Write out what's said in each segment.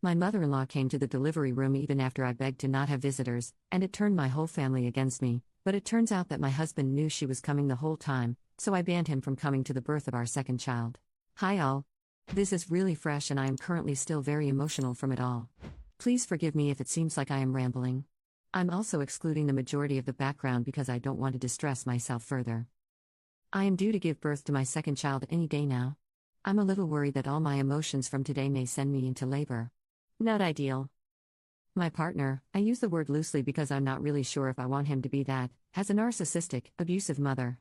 My mother-in-law came to the delivery room even after I begged to not have visitors, and it turned my whole family against me, but it turns out that my husband knew she was coming the whole time, so I banned him from coming to the birth of our second child. Hi all. This is really fresh and I am currently still very emotional from it all. Please forgive me if it seems like I am rambling. I'm also excluding the majority of the background because I don't want to distress myself further. I am due to give birth to my second child any day now. I'm a little worried that all my emotions from today may send me into labor. Not ideal. My partner, I use the word loosely because I'm not really sure if I want him to be that, has a narcissistic, abusive mother.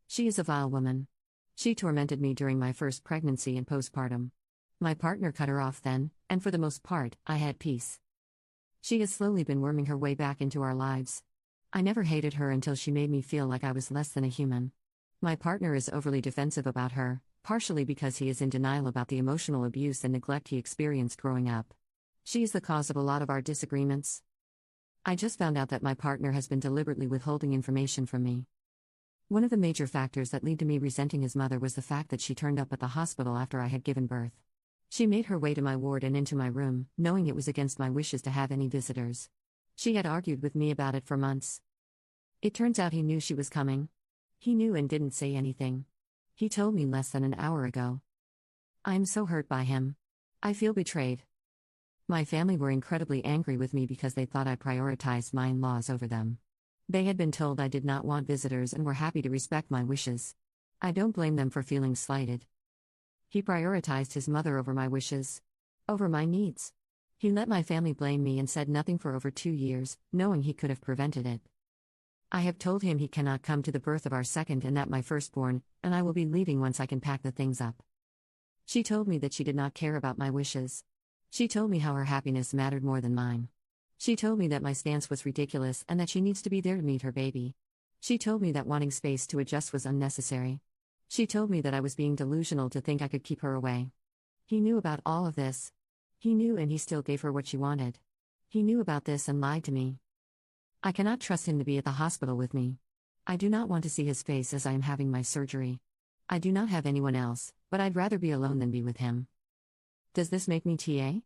She is a vile woman. She tormented me during my first pregnancy and postpartum. My partner cut her off then, and for the most part, I had peace. She has slowly been worming her way back into our lives. I never hated her until she made me feel like I was less than a human. My partner is overly defensive about her, partially because he is in denial about the emotional abuse and neglect he experienced growing up. She is the cause of a lot of our disagreements. I just found out that my partner has been deliberately withholding information from me. One of the major factors that lead to me resenting his mother was the fact that she turned up at the hospital after I had given birth. She made her way to my ward and into my room, knowing it was against my wishes to have any visitors. She had argued with me about it for months. It turns out he knew she was coming. He knew and didn't say anything. He told me less than an hour ago. I am so hurt by him. I feel betrayed. My family were incredibly angry with me because they thought I prioritized my in-laws over them. They had been told I did not want visitors and were happy to respect my wishes. I don't blame them for feeling slighted. He prioritized his mother over my wishes, over my needs. He let my family blame me and said nothing for over 2 years, knowing he could have prevented it. I have told him he cannot come to the birth of our second and that my firstborn, and I will be leaving once I can pack the things up. She told me that she did not care about my wishes. She told me how her happiness mattered more than mine. She told me that my stance was ridiculous and that she needs to be there to meet her baby. She told me that wanting space to adjust was unnecessary. She told me that I was being delusional to think I could keep her away. He knew about all of this. He knew and he still gave her what she wanted. He knew about this and lied to me. I cannot trust him to be at the hospital with me. I do not want to see his face as I am having my surgery. I do not have anyone else, but I'd rather be alone than be with him. Does this make me TA?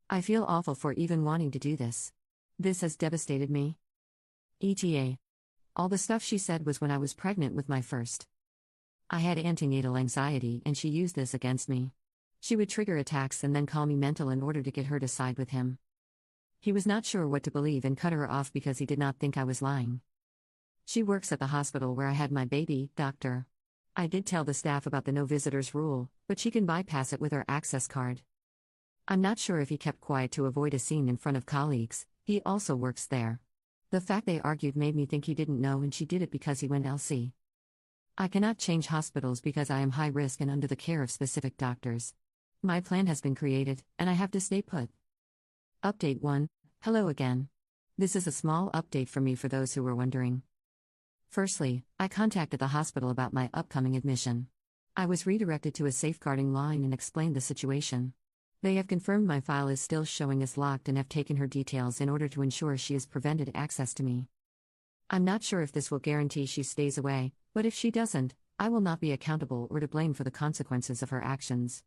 I feel awful for even wanting to do this. This has devastated me. ETA. All the stuff she said was when I was pregnant with my first. I had antenatal anxiety and she used this against me. She would trigger attacks and then call me mental in order to get her to side with him. He was not sure what to believe and cut her off because he did not think I was lying. She works at the hospital where I had my baby, doctor. I did tell the staff about the no visitors rule, but she can bypass it with her access card. I'm not sure if he kept quiet to avoid a scene in front of colleagues. He also works there. The fact they argued made me think he didn't know and she did it because he went LC. I cannot change hospitals because I am high risk and under the care of specific doctors. My plan has been created, and I have to stay put. Update 1. Hello again. This is a small update from me for those who were wondering. Firstly, I contacted the hospital about my upcoming admission. I was redirected to a safeguarding line and explained the situation. They have confirmed my file is still showing as locked and have taken her details in order to ensure she is prevented access to me. I'm not sure if this will guarantee she stays away, but if she doesn't, I will not be accountable or to blame for the consequences of her actions.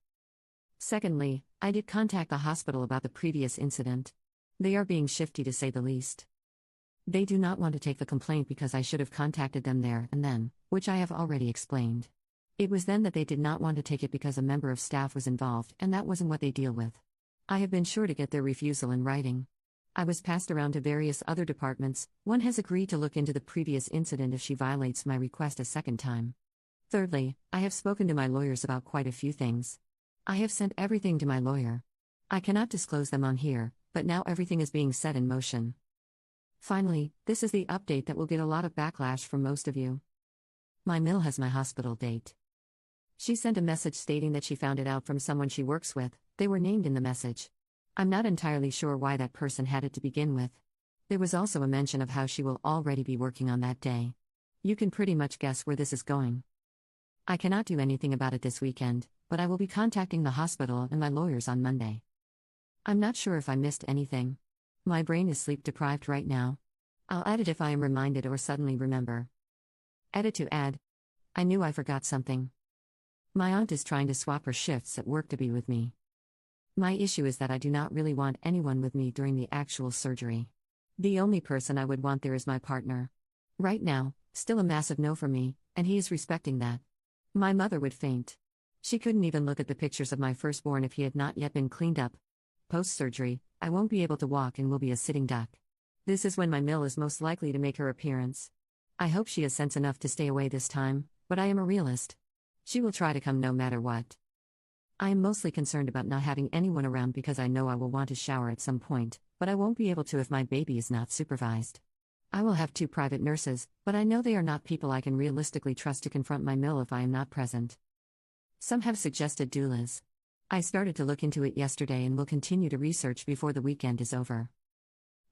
Secondly, I did contact the hospital about the previous incident. They are being shifty to say the least. They do not want to take the complaint because I should have contacted them there and then, which I have already explained. It was then that they did not want to take it because a member of staff was involved and that wasn't what they deal with. I have been sure to get their refusal in writing. I was passed around to various other departments. One has agreed to look into the previous incident if she violates my request a second time. Thirdly, I have spoken to my lawyers about quite a few things. I have sent everything to my lawyer. I cannot disclose them on here, but now everything is being set in motion. Finally, this is the update that will get a lot of backlash from most of you. My mill has my hospital date. She sent a message stating that she found it out from someone she works with. They were named in the message. I'm not entirely sure why that person had it to begin with. There was also a mention of how she will already be working on that day. You can pretty much guess where this is going. I cannot do anything about it this weekend, but I will be contacting the hospital and my lawyers on Monday. I'm not sure if I missed anything. My brain is sleep deprived right now. I'll add it if I am reminded or suddenly remember. Edit to add. I knew I forgot something. My aunt is trying to swap her shifts at work to be with me. My issue is that I do not really want anyone with me during the actual surgery. The only person I would want there is my partner. Right now, still a massive no for me, and he is respecting that. My mother would faint. She couldn't even look at the pictures of my firstborn if he had not yet been cleaned up. Post-surgery, I won't be able to walk and will be a sitting duck. This is when my Mill is most likely to make her appearance. I hope she has sense enough to stay away this time, but I am a realist. She will try to come no matter what. I am mostly concerned about not having anyone around because I know I will want to shower at some point, but I won't be able to if my baby is not supervised. I will have 2 private nurses, but I know they are not people I can realistically trust to confront my Mill if I am not present. Some have suggested doulas. I started to look into it yesterday and will continue to research before the weekend is over.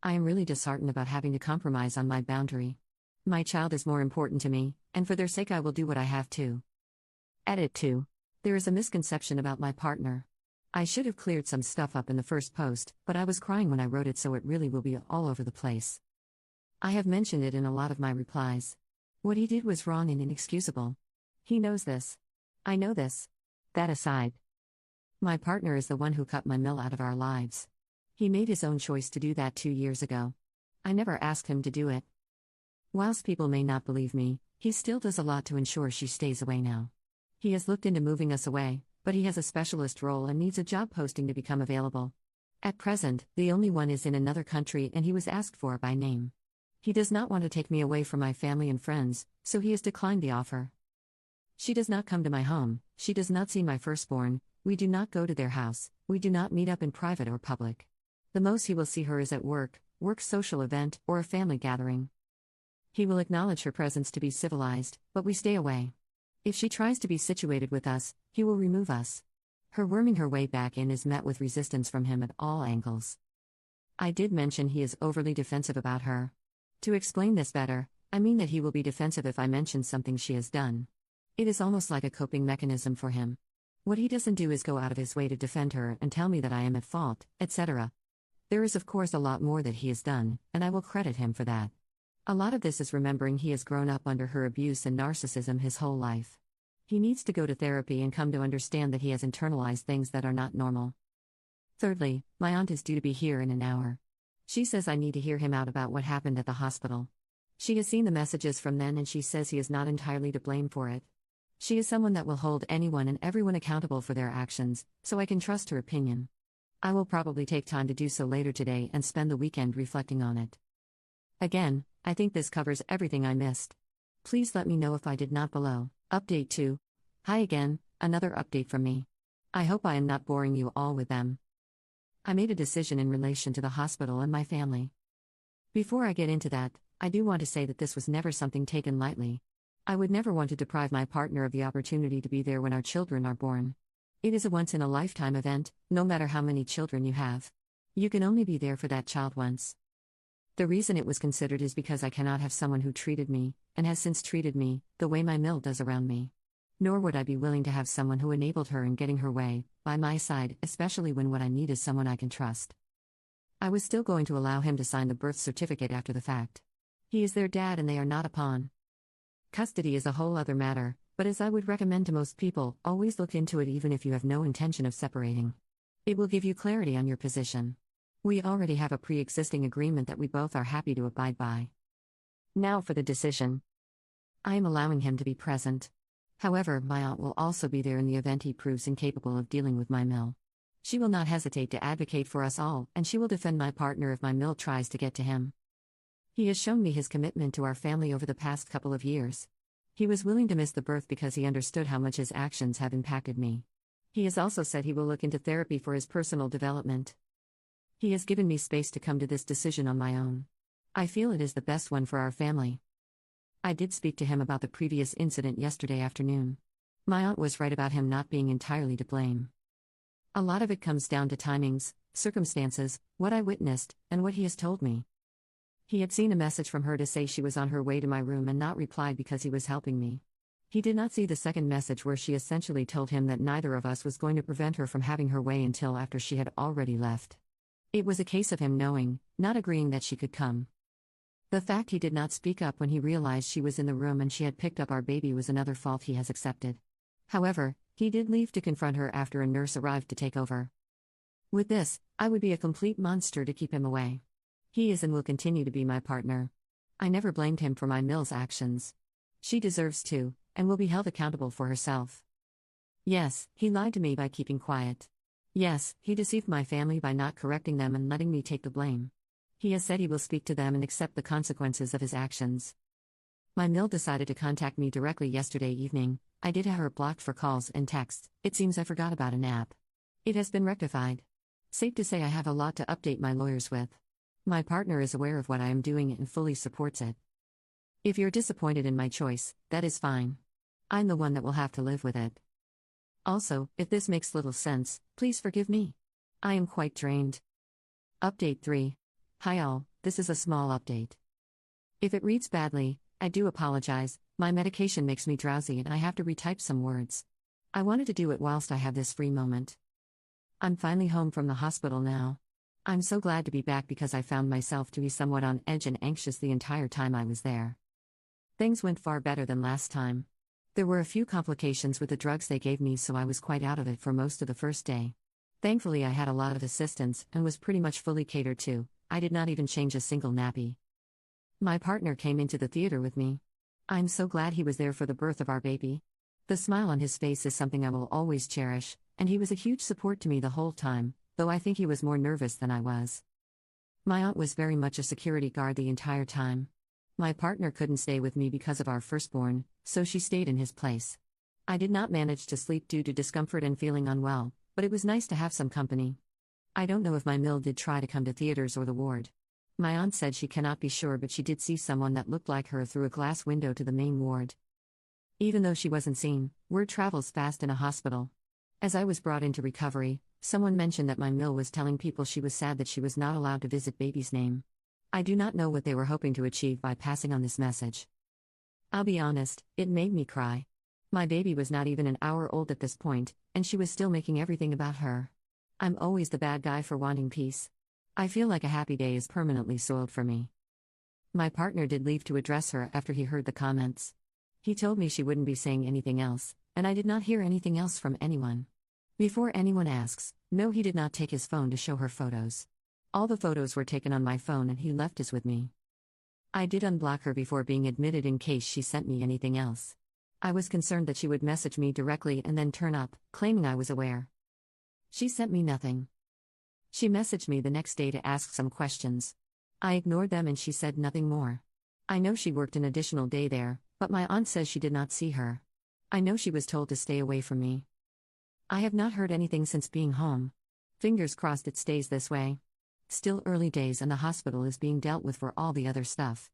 I am really disheartened about having to compromise on my boundary. My child is more important to me, and for their sake I will do what I have to. Edit 2. There is a misconception about my partner. I should have cleared some stuff up in the first post, but I was crying when I wrote it, so it really will be all over the place. I have mentioned it in a lot of my replies. What he did was wrong and inexcusable. He knows this. I know this. That aside, my partner is the one who cut my Mill out of our lives. He made his own choice to do that 2 years ago. I never asked him to do it. Whilst people may not believe me, he still does a lot to ensure she stays away now. He has looked into moving us away, but he has a specialist role and needs a job posting to become available. At present, the only one is in another country and he was asked for by name. He does not want to take me away from my family and friends, so he has declined the offer. She does not come to my home, she does not see my firstborn, we do not go to their house, we do not meet up in private or public. The most he will see her is at work social event, or a family gathering. He will acknowledge her presence to be civilized, but we stay away. If she tries to be situated with us, he will remove us. Her worming her way back in is met with resistance from him at all angles. I did mention he is overly defensive about her. To explain this better, I mean that he will be defensive if I mention something she has done. It is almost like a coping mechanism for him. What he doesn't do is go out of his way to defend her and tell me that I am at fault, etc. There is of course a lot more that he has done, and I will credit him for that. A lot of this is remembering he has grown up under her abuse and narcissism his whole life. He needs to go to therapy and come to understand that he has internalized things that are not normal. Thirdly, my aunt is due to be here in an hour. She says I need to hear him out about what happened at the hospital. She has seen the messages from then and she says he is not entirely to blame for it. She is someone that will hold anyone and everyone accountable for their actions, so I can trust her opinion. I will probably take time to do so later today and spend the weekend reflecting on it. Again, I think this covers everything I missed. Please let me know if I did not below. Update 2. Hi again, another update from me. I hope I am not boring you all with them. I made a decision in relation to the hospital and my family. Before I get into that, I do want to say that this was never something taken lightly. I would never want to deprive my partner of the opportunity to be there when our children are born. It is a once-in-a-lifetime event, no matter how many children you have. You can only be there for that child once. The reason it was considered is because I cannot have someone who treated me, and has since treated me, the way my Mill does around me. Nor would I be willing to have someone who enabled her in getting her way, by my side, especially when what I need is someone I can trust. I was still going to allow him to sign the birth certificate after the fact. He is their dad and they are not a pawn. Custody is a whole other matter, but as I would recommend to most people, always look into it even if you have no intention of separating. It will give you clarity on your position. We already have a pre-existing agreement that we both are happy to abide by. Now for the decision. I am allowing him to be present. However, my aunt will also be there in the event he proves incapable of dealing with my Mill. She will not hesitate to advocate for us all, and she will defend my partner if my Mill tries to get to him. He has shown me his commitment to our family over the past couple of years. He was willing to miss the birth because he understood how much his actions have impacted me. He has also said he will look into therapy for his personal development. He has given me space to come to this decision on my own. I feel it is the best one for our family. I did speak to him about the previous incident yesterday afternoon. My aunt was right about him not being entirely to blame. A lot of it comes down to timings, circumstances, what I witnessed, and what he has told me. He had seen a message from her to say she was on her way to my room and not replied because he was helping me. He did not see the second message where she essentially told him that neither of us was going to prevent her from having her way until after she had already left. It was a case of him knowing, not agreeing that she could come. The fact he did not speak up when he realized she was in the room and she had picked up our baby was another fault he has accepted. However, he did leave to confront her after a nurse arrived to take over. With this, I would be a complete monster to keep him away. He is and will continue to be my partner. I never blamed him for my Mill's actions. She deserves to, and will be held accountable for herself. Yes, he lied to me by keeping quiet. Yes, he deceived my family by not correcting them and letting me take the blame. He has said he will speak to them and accept the consequences of his actions. My Mill decided to contact me directly yesterday evening. I did have her blocked for calls and texts. It seems I forgot about an app. It has been rectified. Safe to say I have a lot to update my lawyers with. My partner is aware of what I am doing and fully supports it. If you're disappointed in my choice, that is fine. I'm the one that will have to live with it. Also, if this makes little sense, please forgive me. I am quite drained. Update 3. Hi all, this is a small update. If it reads badly, I do apologize. My medication makes me drowsy and I have to retype some words. I wanted to do it whilst I have this free moment. I'm finally home from the hospital now. I'm so glad to be back because I found myself to be somewhat on edge and anxious the entire time I was there. Things went far better than last time. There were a few complications with the drugs they gave me, so I was quite out of it for most of the first day. Thankfully, I had a lot of assistance and was pretty much fully catered to. I did not even change a single nappy. My partner came into the theater with me. I'm so glad he was there for the birth of our baby. The smile on his face is something I will always cherish, and he was a huge support to me the whole time, though I think he was more nervous than I was. My aunt was very much a security guard the entire time. My partner couldn't stay with me because of our firstborn, so she stayed in his place. I did not manage to sleep due to discomfort and feeling unwell, but it was nice to have some company. I don't know if my Mill did try to come to theaters or the ward. My aunt said she cannot be sure, but she did see someone that looked like her through a glass window to the main ward. Even though she wasn't seen, word travels fast in a hospital. As I was brought into recovery, someone mentioned that my Mill was telling people she was sad that she was not allowed to visit baby's name. I do not know what they were hoping to achieve by passing on this message. I'll be honest, it made me cry. My baby was not even an hour old at this point, and she was still making everything about her. I'm always the bad guy for wanting peace. I feel like a happy day is permanently soiled for me. My partner did leave to address her after he heard the comments. He told me she wouldn't be saying anything else, and I did not hear anything else from anyone. Before anyone asks, no, he did not take his phone to show her photos. All the photos were taken on my phone and he left his with me. I did unblock her before being admitted in case she sent me anything else. I was concerned that she would message me directly and then turn up, claiming I was aware. She sent me nothing. She messaged me the next day to ask some questions. I ignored them and she said nothing more. I know she worked an additional day there, but my aunt says she did not see her. I know she was told to stay away from me. I have not heard anything since being home. Fingers crossed it stays this way. Still early days and the hospital is being dealt with for all the other stuff.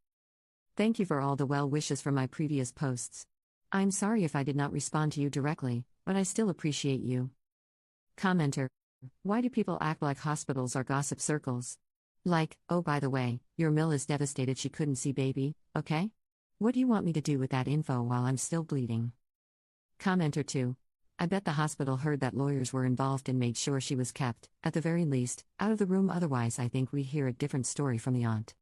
Thank you for all the well wishes from my previous posts. I'm sorry if I did not respond to you directly, but I still appreciate you. Commenter. Why do people act like hospitals are gossip circles? Like, oh by the way, your Mill is devastated she couldn't see baby, okay? What do you want me to do with that info while I'm still bleeding? Commenter 2. I bet the hospital heard that lawyers were involved and made sure she was kept, at the very least, out of the room, otherwise I think we hear a different story from the aunt.